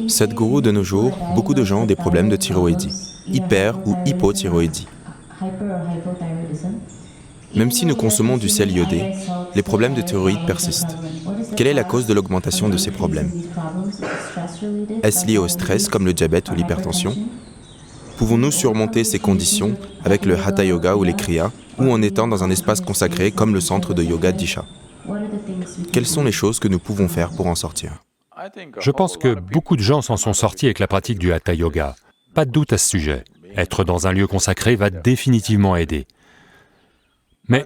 Sadhguru, de nos jours, beaucoup de gens ont des problèmes de thyroïdie, hyper ou hypothyroïdie. Même si nous consommons du sel iodé, les problèmes de thyroïde persistent. Quelle est la cause de l'augmentation de ces problèmes? Est-ce lié au stress comme le diabète ou l'hypertension? Pouvons-nous surmonter ces conditions avec le Hatha Yoga ou les Kriyas, ou en étant dans un espace consacré comme le centre de yoga Disha? Quelles sont les choses que nous pouvons faire pour en sortir? Je pense que beaucoup de gens s'en sont sortis avec la pratique du Hatha Yoga. Pas de doute à ce sujet. Être dans un lieu consacré va définitivement aider. Mais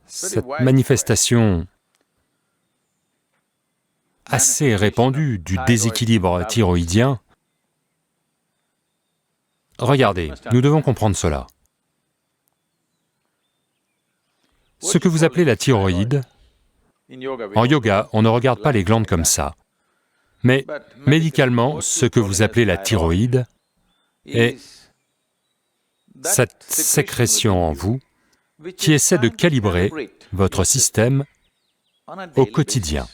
cette manifestation assez répandue du déséquilibre thyroïdien, regardez, nous devons comprendre cela. Ce que vous appelez la thyroïde, en yoga, on ne regarde pas les glandes comme ça. Mais médicalement, ce que vous appelez la thyroïde est cette sécrétion en vous qui essaie de calibrer votre système au quotidien.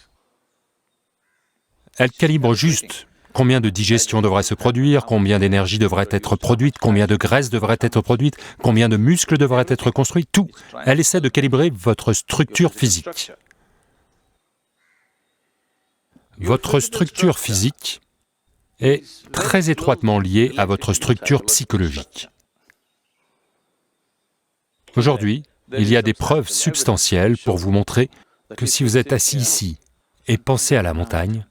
Elle calibre juste combien de digestion devrait se produire, combien d'énergie devrait être produite, combien de graisse devrait être produite, combien de muscles devraient être construits, tout. Elle essaie de calibrer votre structure physique. Votre structure physique est très étroitement liée à votre structure psychologique. Aujourd'hui, il y a des preuves substantielles pour vous montrer que si vous êtes assis ici et pensez à la montagne,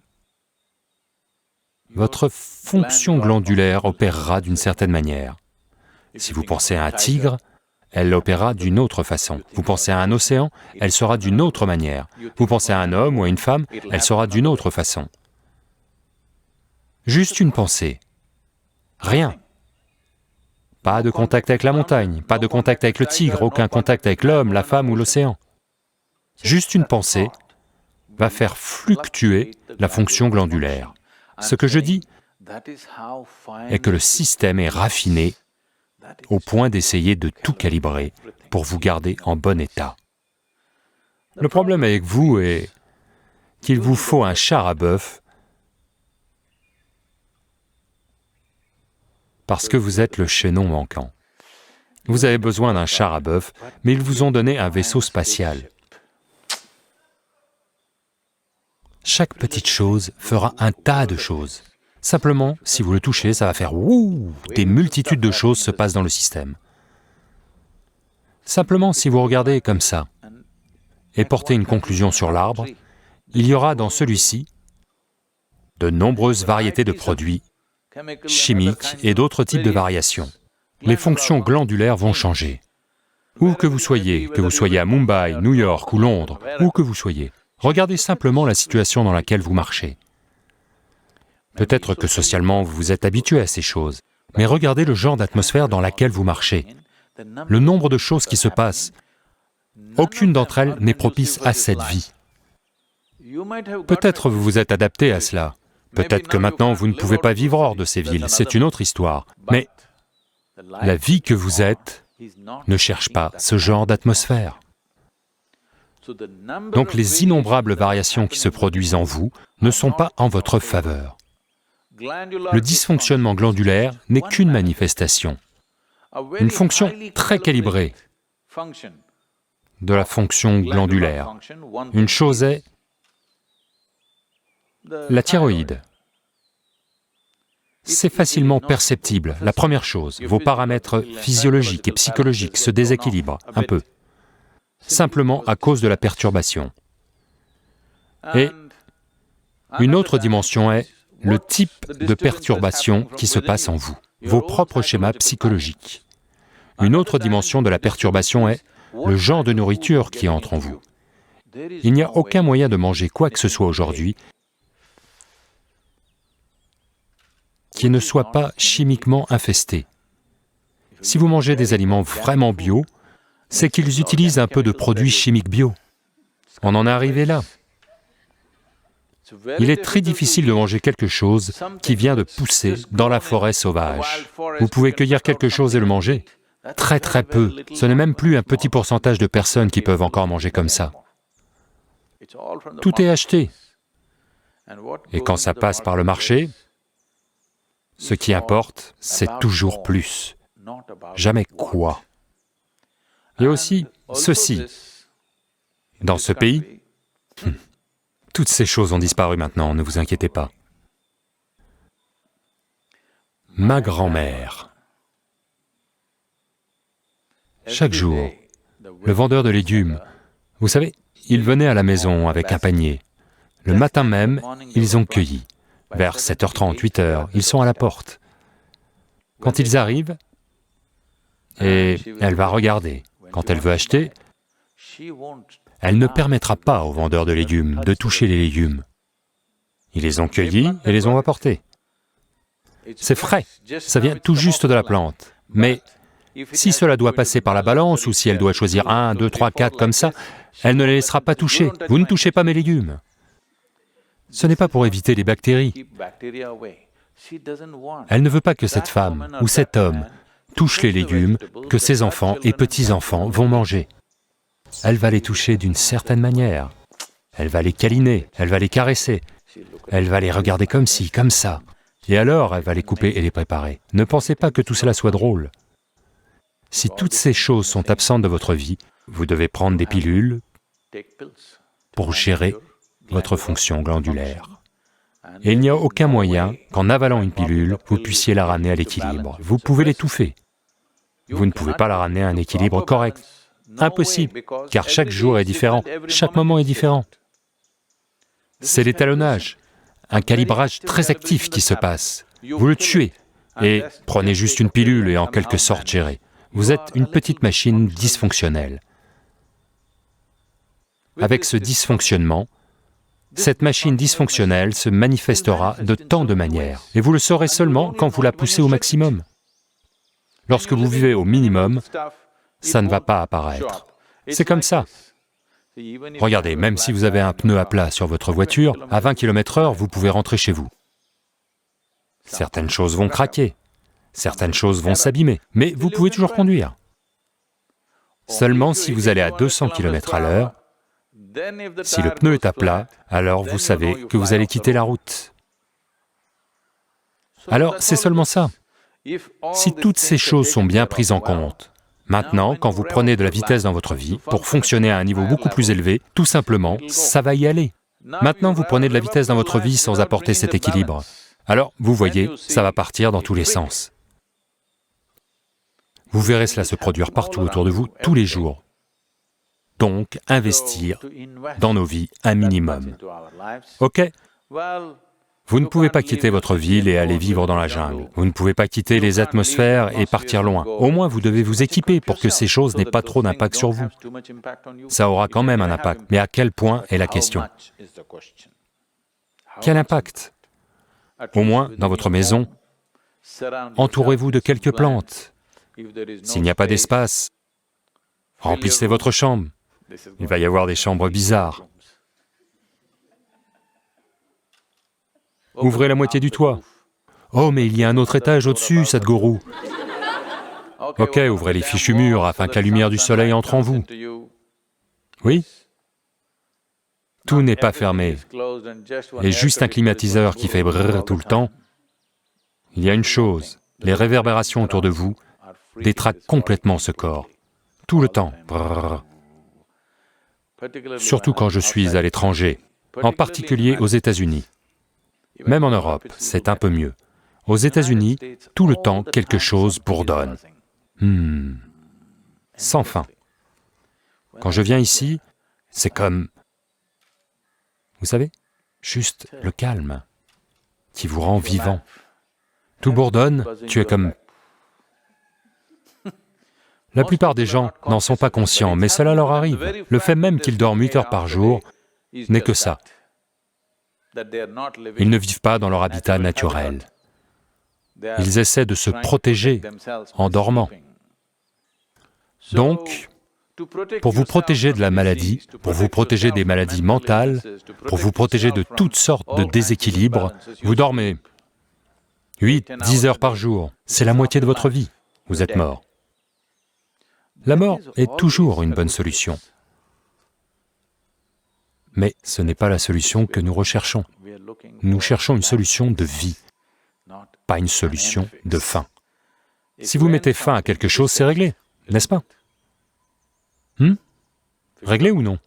votre fonction glandulaire opérera d'une certaine manière. Si vous pensez à un tigre, elle opérera d'une autre façon. Vous pensez à un océan, elle sera d'une autre manière. Vous pensez à un homme ou à une femme, elle sera d'une autre façon. Juste une pensée. Rien. Pas de contact avec la montagne, pas de contact avec le tigre, aucun contact avec l'homme, la femme ou l'océan. Juste une pensée va faire fluctuer la fonction glandulaire. Ce que je dis est que le système est raffiné au point d'essayer de tout calibrer pour vous garder en bon état. Le problème avec vous est qu'il vous faut un char à bœuf parce que vous êtes le chaînon manquant. Vous avez besoin d'un char à bœuf, mais ils vous ont donné un vaisseau spatial. Chaque petite chose fera un tas de choses. Simplement, si vous le touchez, ça va faire « wouh !» Des multitudes de choses se passent dans le système. Simplement, si vous regardez comme ça et portez une conclusion sur l'arbre, il y aura dans celui-ci de nombreuses variétés de produits chimiques et d'autres types de variations. Les fonctions glandulaires vont changer. Où que vous soyez à Mumbai, New York ou Londres, où que vous soyez, regardez simplement la situation dans laquelle vous marchez. Peut-être que socialement vous vous êtes habitué à ces choses, mais regardez le genre d'atmosphère dans laquelle vous marchez. Le nombre de choses qui se passent, aucune d'entre elles n'est propice à cette vie. Peut-être vous vous êtes adapté à cela, peut-être que maintenant vous ne pouvez pas vivre hors de ces villes, c'est une autre histoire, mais la vie que vous êtes ne cherche pas ce genre d'atmosphère. Donc les innombrables variations qui se produisent en vous ne sont pas en votre faveur. Le dysfonctionnement glandulaire n'est qu'une manifestation, une fonction très calibrée de la fonction glandulaire. Une chose est la thyroïde. C'est facilement perceptible. La première chose, vos paramètres physiologiques et psychologiques se déséquilibrent un peu, simplement à cause de la perturbation. Et une autre dimension est le type de perturbation qui se passe en vous, vos propres schémas psychologiques. Une autre dimension de la perturbation est le genre de nourriture qui entre en vous. Il n'y a aucun moyen de manger quoi que ce soit aujourd'hui qui ne soit pas chimiquement infesté. Si vous mangez des aliments vraiment bio, c'est qu'ils utilisent un peu de produits chimiques bio. On en est arrivé là. Il est très difficile de manger quelque chose qui vient de pousser dans la forêt sauvage. Vous pouvez cueillir quelque chose et le manger, Très très peu. Ce n'est même plus un petit pourcentage de personnes qui peuvent encore manger comme ça. Tout est acheté. Et quand ça passe par le marché, ce qui importe, c'est toujours plus. Jamais quoi. Et aussi, ceci. Dans ce pays, toutes ces choses ont disparu maintenant, ne vous inquiétez pas. Ma grand-mère. Chaque jour, le vendeur de légumes, vous savez, il venait à la maison avec un panier. Le matin même, ils ont cueilli. Vers 7h30, 8h, ils sont à la porte. Quand ils arrivent, et elle va regarder. Quand elle veut acheter, elle ne permettra pas au vendeur de légumes de toucher les légumes. Ils les ont cueillis et les ont apportés. C'est frais, ça vient tout juste de la plante. Mais si cela doit passer par la balance, ou si elle doit choisir 1, 2, 3, 4 comme ça, elle ne les laissera pas toucher. Vous ne touchez pas mes légumes. Ce n'est pas pour éviter les bactéries. Elle ne veut pas que cette femme ou cet homme touche les légumes que ses enfants et petits-enfants vont manger. Elle va les toucher d'une certaine manière. Elle va les câliner, elle va les caresser, elle va les regarder comme ci, comme ça. Et alors, elle va les couper et les préparer. Ne pensez pas que tout cela soit drôle. Si toutes ces choses sont absentes de votre vie, vous devez prendre des pilules pour gérer votre fonction glandulaire. Et il n'y a aucun moyen qu'en avalant une pilule, vous puissiez la ramener à l'équilibre. Vous pouvez l'étouffer. Vous ne pouvez pas la ramener à un équilibre correct. Impossible, car chaque jour est différent, chaque moment est différent. C'est l'étalonnage, un calibrage très actif qui se passe. Vous le tuez, et prenez juste une pilule et en quelque sorte gérez. Vous êtes une petite machine dysfonctionnelle. Avec ce dysfonctionnement, cette machine dysfonctionnelle se manifestera de tant de manières, et vous le saurez seulement quand vous la poussez au maximum. Lorsque vous vivez au minimum, ça ne va pas apparaître. C'est comme ça. Regardez, même si vous avez un pneu à plat sur votre voiture, à 20 km/h, vous pouvez rentrer chez vous. Certaines choses vont craquer, certaines choses vont s'abîmer, mais vous pouvez toujours conduire. Seulement si vous allez à 200 km/h, si le pneu est à plat, alors vous savez que vous allez quitter la route. Alors, c'est seulement ça. Si toutes ces choses sont bien prises en compte, maintenant, quand vous prenez de la vitesse dans votre vie, pour fonctionner à un niveau beaucoup plus élevé, tout simplement, ça va y aller. Maintenant, vous prenez de la vitesse dans votre vie sans apporter cet équilibre. Alors, vous voyez, ça va partir dans tous les sens. Vous verrez cela se produire partout autour de vous, tous les jours. Donc, investir dans nos vies un minimum. Ok? Vous ne pouvez pas quitter votre ville et aller vivre dans la jungle. Vous ne pouvez pas quitter les atmosphères et partir loin. Au moins, vous devez vous équiper pour que ces choses n'aient pas trop d'impact sur vous. Ça aura quand même un impact, mais à quel point est la question? Quel impact? Au moins, dans votre maison, entourez-vous de quelques plantes. S'il n'y a pas d'espace, remplissez votre chambre. Il va y avoir des chambres bizarres. Ouvrez la moitié du toit. Oh, mais il y a un autre étage au-dessus, Sadhguru. Ok, ouvrez les fichus murs afin que la lumière du soleil entre en vous. Oui? Tout n'est pas fermé. Et juste un climatiseur qui fait brrr tout le temps. Il y a une chose, les réverbérations autour de vous détraquent complètement ce corps. Tout le temps. Brrr. Surtout quand je suis à l'étranger, en particulier aux États-Unis. Même en Europe, c'est un peu mieux. Aux États-Unis, tout le temps, quelque chose bourdonne. Sans fin. Quand je viens ici, c'est comme... Vous savez, juste le calme qui vous rend vivant. Tout bourdonne, tu es comme... La plupart des gens n'en sont pas conscients, mais cela leur arrive. Le fait même qu'ils dorment 8 heures par jour n'est que ça. Ils ne vivent pas dans leur habitat naturel. Ils essaient de se protéger en dormant. Donc, pour vous protéger de la maladie, pour vous protéger des maladies mentales, pour vous protéger de toutes sortes de déséquilibres, vous dormez 8, 10 heures par jour. C'est la moitié de votre vie. Vous êtes mort. La mort est toujours une bonne solution. Mais ce n'est pas la solution que nous recherchons. Nous cherchons une solution de vie, pas une solution de fin. Si vous mettez fin à quelque chose, c'est réglé, n'est-ce pas? Réglé ou non?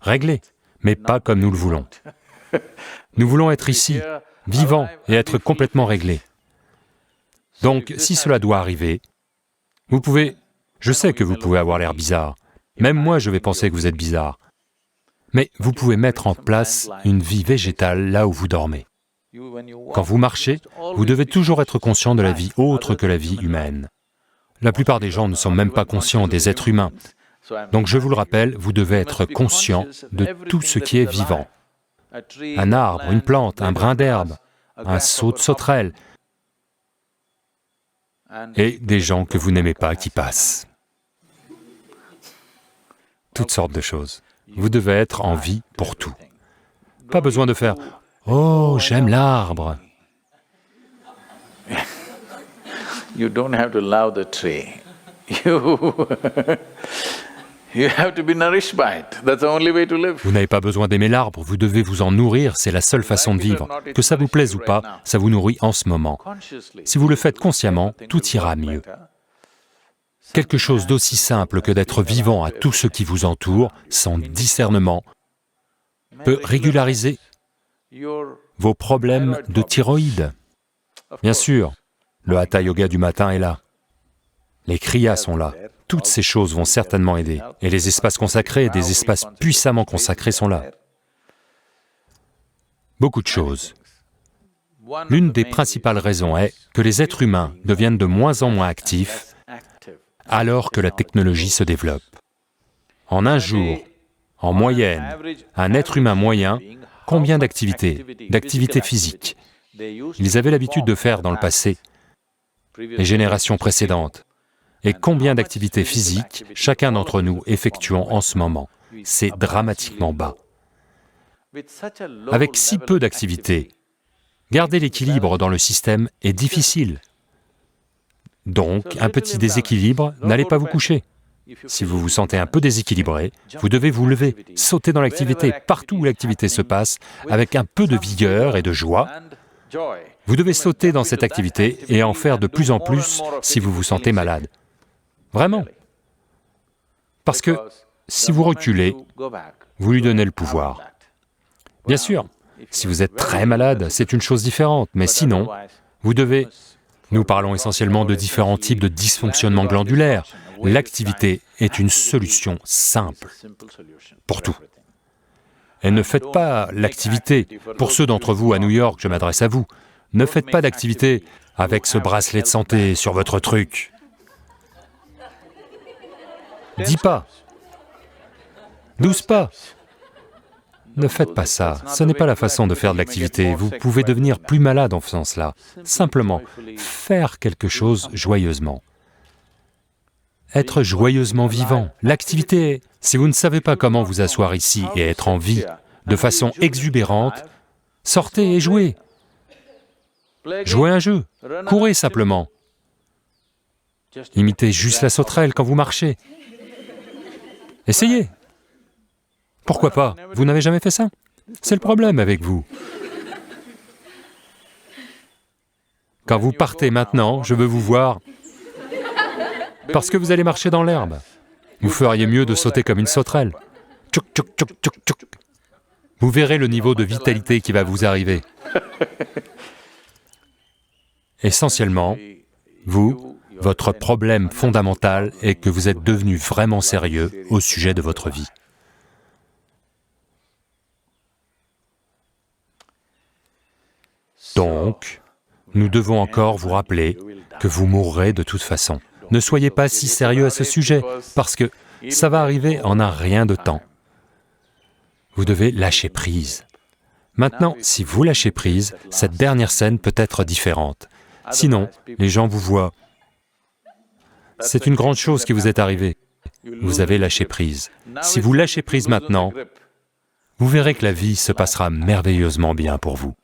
Réglé, mais pas comme nous le voulons. Nous voulons être ici, vivants, et être complètement réglés. Donc, si cela doit arriver, vous pouvez... Je sais que vous pouvez avoir l'air bizarre. Même moi, je vais penser que vous êtes bizarre. Mais vous pouvez mettre en place une vie végétale là où vous dormez. Quand vous marchez, vous devez toujours être conscient de la vie autre que la vie humaine. La plupart des gens ne sont même pas conscients des êtres humains. Donc je vous le rappelle, vous devez être conscient de tout ce qui est vivant. Un arbre, une plante, un brin d'herbe, un seau de sauterelle, et des gens que vous n'aimez pas qui passent. Toutes sortes de choses. Vous devez être en vie pour tout. Pas besoin de faire « Oh, j'aime l'arbre ». You don't have to love the tree. You have to be nourished by it. That's the only way to live. Vous n'avez pas besoin d'aimer l'arbre, vous devez vous en nourrir, c'est la seule façon de vivre. Que ça vous plaise ou pas, ça vous nourrit en ce moment. Si vous le faites consciemment, tout ira mieux. Quelque chose d'aussi simple que d'être vivant à tout ce qui vous entoure, sans discernement, peut régulariser vos problèmes de thyroïde. Bien sûr, le Hatha Yoga du matin est là. Les kriyas sont là. Toutes ces choses vont certainement aider. Et les espaces consacrés, des espaces puissamment consacrés sont là. Beaucoup de choses. L'une des principales raisons est que les êtres humains deviennent de moins en moins actifs alors que la technologie se développe. En un jour, en moyenne, un être humain moyen, combien d'activités physiques ils avaient l'habitude de faire dans le passé, les générations précédentes, et combien d'activités physiques chacun d'entre nous effectuons en ce moment. C'est dramatiquement bas. Avec si peu d'activités, garder l'équilibre dans le système est difficile. Donc, un petit déséquilibre, n'allez pas vous coucher. Si vous vous sentez un peu déséquilibré, vous devez vous lever, sauter dans l'activité, partout où l'activité se passe, avec un peu de vigueur et de joie. Vous devez sauter dans cette activité et en faire de plus en plus si vous vous sentez malade. Vraiment. Parce que si vous reculez, vous lui donnez le pouvoir. Bien sûr, si vous êtes très malade, c'est une chose différente, mais sinon, vous devez... Nous parlons essentiellement de différents types de dysfonctionnements glandulaires. L'activité est une solution simple pour tout. Et ne faites pas l'activité, pour ceux d'entre vous à New York, je m'adresse à vous, ne faites pas d'activité avec ce bracelet de santé sur votre truc. 10 pas, 12 pas. Ne faites pas ça, ce n'est pas la façon de faire de l'activité, vous pouvez devenir plus malade en faisant cela. Simplement, faire quelque chose joyeusement. Être joyeusement vivant. L'activité, si vous ne savez pas comment vous asseoir ici et être en vie de façon exubérante, sortez et jouez. Jouez un jeu, courez simplement. Imitez juste la sauterelle quand vous marchez. Essayez. Pourquoi pas? Vous n'avez jamais fait ça? C'est le problème avec vous. Quand vous partez maintenant, je veux vous voir, parce que vous allez marcher dans l'herbe. Vous feriez mieux de sauter comme une sauterelle. Tchouk, tchouk, tchouk, tchouk, tchouk. Vous verrez le niveau de vitalité qui va vous arriver. Essentiellement, vous, votre problème fondamental est que vous êtes devenu vraiment sérieux au sujet de votre vie. Donc, nous devons encore vous rappeler que vous mourrez de toute façon. Ne soyez pas si sérieux à ce sujet, parce que ça va arriver en un rien de temps. Vous devez lâcher prise. Maintenant, si vous lâchez prise, cette dernière scène peut être différente. Sinon, les gens vous voient. C'est une grande chose qui vous est arrivée. Vous avez lâché prise. Si vous lâchez prise maintenant, vous verrez que la vie se passera merveilleusement bien pour vous.